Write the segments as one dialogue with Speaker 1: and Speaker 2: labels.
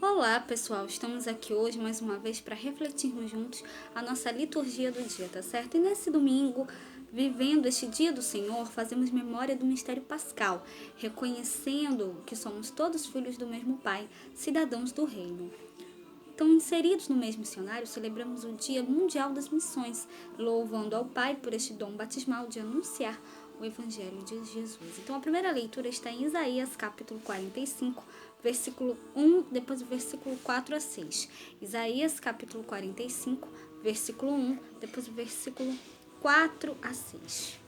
Speaker 1: Olá, pessoal! Estamos aqui hoje mais uma vez para refletirmos juntos a nossa liturgia do dia, tá certo? E nesse domingo, vivendo este dia do Senhor, fazemos memória do mistério pascal, reconhecendo que somos todos filhos do mesmo Pai, cidadãos do reino. Então, inseridos no mês missionário, celebramos o Dia Mundial das Missões, louvando ao Pai por este dom batismal de anunciar o Evangelho de Jesus. Então, a primeira leitura está em Isaías, capítulo 45, versículo 1, depois do versículo 4 a 6. Isaías, capítulo 45, versículo 1, depois do versículo 4 a 6.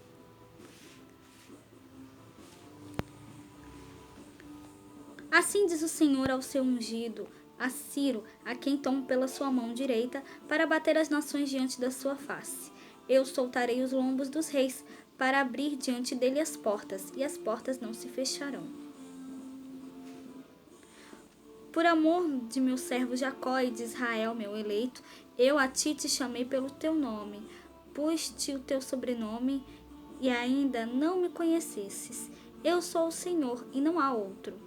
Speaker 1: Assim diz o Senhor ao seu ungido, a Ciro, a quem tomo pela sua mão direita, para bater as nações diante da sua face. Eu soltarei os lombos dos reis, para abrir diante dele as portas, e as portas não se fecharão. Por amor de meu servo Jacó e de Israel, meu eleito, eu a ti te chamei pelo teu nome, pus-te o teu sobrenome, e ainda não me conhecesses. Eu sou o Senhor, e não há outro.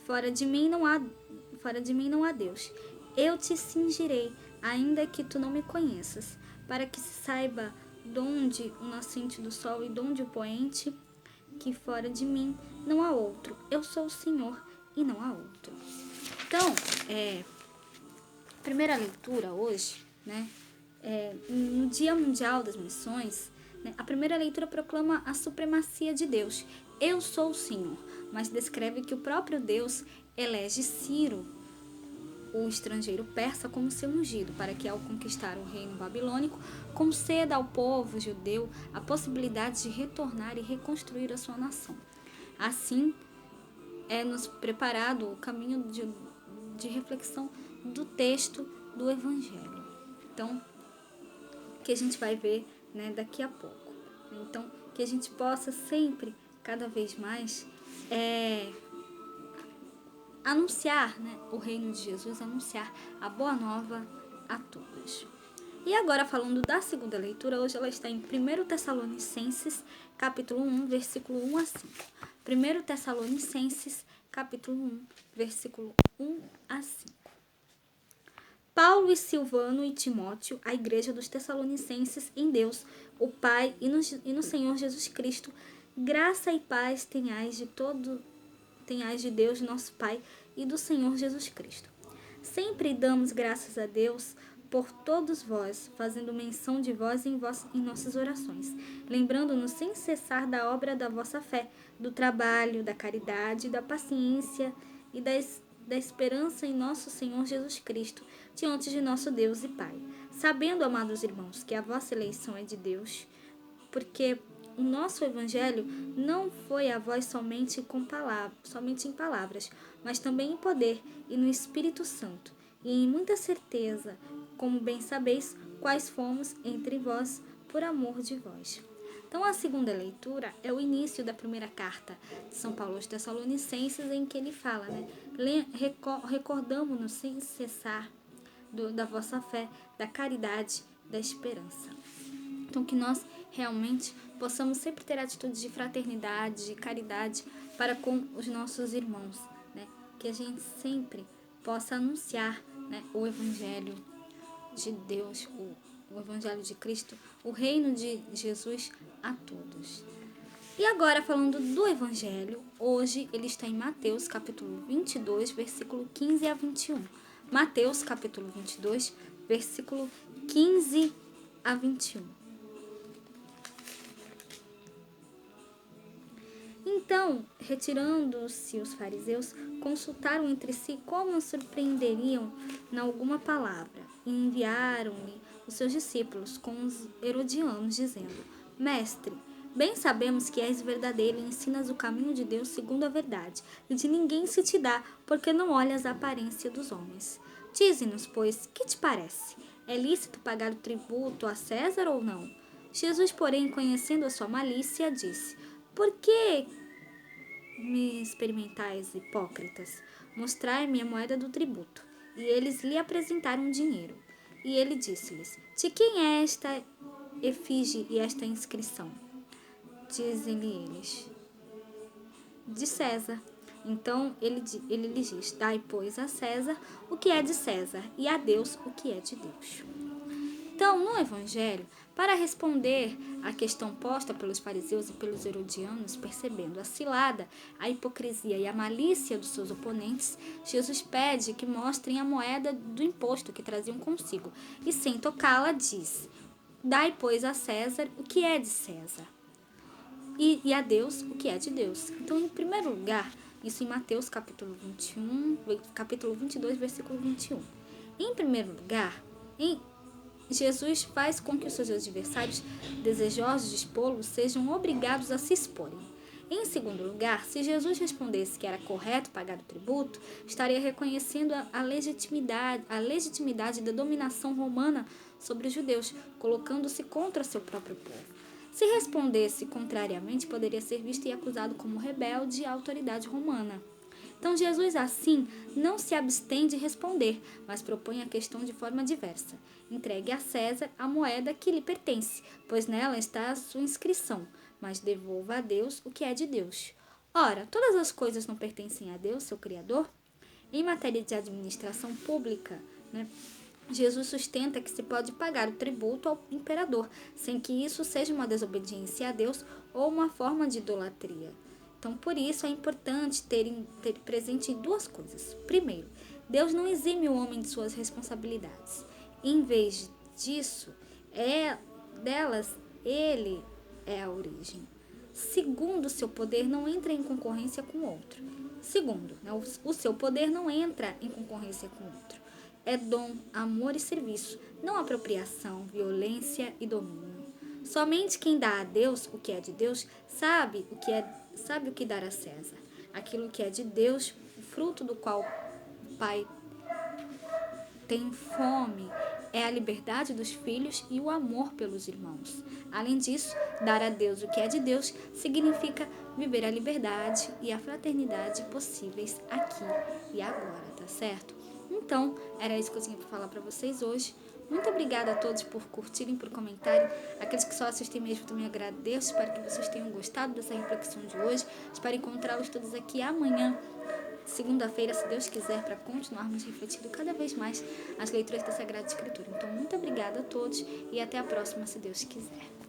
Speaker 1: Fora de mim não há Deus. Eu te cingirei, ainda que tu não me conheças, para que se saiba donde o nascente do sol e donde o poente, que fora de mim não há outro. Eu sou o Senhor e não há outro. Então, primeira leitura hoje, né? No Dia Mundial das Missões, né, a primeira leitura proclama a supremacia de Deus. Eu sou o Senhor, mas descreve que o próprio Deus elege Ciro, o estrangeiro persa, como seu ungido, para que, ao conquistar o reino babilônico, conceda ao povo judeu a possibilidade de retornar e reconstruir a sua nação. Assim, é-nos preparado o caminho de reflexão do texto do Evangelho. Então, que a gente vai ver, né, daqui a pouco. Então, que a gente possa sempre, cada vez mais, anunciar, né, o reino de Jesus, anunciar a boa nova a todos. E agora, falando da segunda leitura, hoje ela está em 1 Tessalonicenses, capítulo 1, versículo 1 a 5. 1 Tessalonicenses, capítulo 1, versículo 1 a 5. Paulo e Silvano e Timóteo, a igreja dos Tessalonicenses em Deus, o Pai e no Senhor Jesus Cristo, graça e paz tenhais de Deus, nosso Pai, e do Senhor Jesus Cristo. Sempre damos graças a Deus por todos vós, fazendo menção de vós em nossas orações, lembrando-nos sem cessar da obra da vossa fé, do trabalho, da caridade, da paciência e da esperança em nosso Senhor Jesus Cristo, diante de nosso Deus e Pai. Sabendo, amados irmãos, que a vossa eleição é de Deus, porque o nosso Evangelho não foi a vós somente em palavras, mas também em poder e no Espírito Santo, e em muita certeza, como bem sabeis, quais fomos entre vós por amor de vós. Então, a segunda leitura é o início da primeira carta de São Paulo aos Tessalonicenses, em que ele fala, né? Recordamos-nos sem cessar da vossa fé, da caridade, da esperança. Então, que nós realmente possamos sempre ter atitudes de fraternidade, de caridade para com os nossos irmãos, né? Que a gente sempre possa anunciar, né, o Evangelho de Deus, o Evangelho de Cristo, o reino de Jesus a todos. E agora, falando do Evangelho, hoje ele está em Mateus, capítulo 22, versículo 15 a 21. Mateus, capítulo 22, versículo 15 a 21. Então, retirando-se os fariseus, consultaram entre si como surpreenderiam em alguma palavra, e enviaram-lhe os seus discípulos com os herodianos, dizendo: Mestre, bem sabemos que és verdadeiro e ensinas o caminho de Deus segundo a verdade, e de ninguém se te dá, porque não olhas a aparência dos homens. Dize-nos, pois, que te parece? É lícito pagar o tributo a César ou não? Jesus, porém, conhecendo a sua malícia, disse: Por que me experimentais, hipócritas? Mostrai-me a moeda do tributo. E eles lhe apresentaram dinheiro. E ele disse-lhes: De quem é esta efígie e esta inscrição? Dizem-lhe eles: De César. Então, ele lhes diz: dai, pois, a César o que é de César, e a Deus o que é de Deus. Então, no Evangelho, para responder à questão posta pelos fariseus e pelos herodianos, percebendo a cilada, a hipocrisia e a malícia dos seus oponentes, Jesus pede que mostrem a moeda do imposto que traziam consigo, e sem tocá-la diz: dai, pois, a César o que é de César, e a Deus o que é de Deus. Então, em primeiro lugar, isso em Mateus capítulo 21, capítulo 22, versículo 21. Em primeiro lugar, Jesus faz com que os seus adversários, desejosos de expô-lo, sejam obrigados a se exporem. Em segundo lugar, se Jesus respondesse que era correto pagar o tributo, estaria reconhecendo a legitimidade da dominação romana sobre os judeus, colocando-se contra seu próprio povo. Se respondesse contrariamente, poderia ser visto e acusado como rebelde à autoridade romana. Então, Jesus, assim, não se abstém de responder, mas propõe a questão de forma diversa. Entregue a César a moeda que lhe pertence, pois nela está a sua inscrição, mas devolva a Deus o que é de Deus. Ora, todas as coisas não pertencem a Deus, seu Criador? Em matéria de administração pública, Jesus sustenta que se pode pagar o tributo ao imperador, sem que isso seja uma desobediência a Deus ou uma forma de idolatria. Então, por isso, é importante ter presente duas coisas. Primeiro, Deus não exime o homem de suas responsabilidades. Em vez disso, delas, ele é a origem. Segundo, seu poder não entra em concorrência com outro. Segundo, o seu poder não entra em concorrência com outro. É dom, amor e serviço, não apropriação, violência e domínio. Somente quem dá a Deus o que é de Deus sabe o que dar a César. Aquilo que é de Deus, o fruto do qual o Pai tem fome, é a liberdade dos filhos e o amor pelos irmãos. Além disso, dar a Deus o que é de Deus significa viver a liberdade e a fraternidade possíveis aqui e agora, tá certo? Então, era isso que eu tinha para falar para vocês hoje. Muito obrigada a todos por curtirem, por comentarem. Aqueles que só assistem mesmo também agradeço. Espero que vocês tenham gostado dessa reflexão de hoje. Espero encontrá-los todos aqui amanhã, segunda-feira, se Deus quiser, para continuarmos refletindo cada vez mais as leituras da Sagrada Escritura. Então, muito obrigada a todos e até a próxima, se Deus quiser.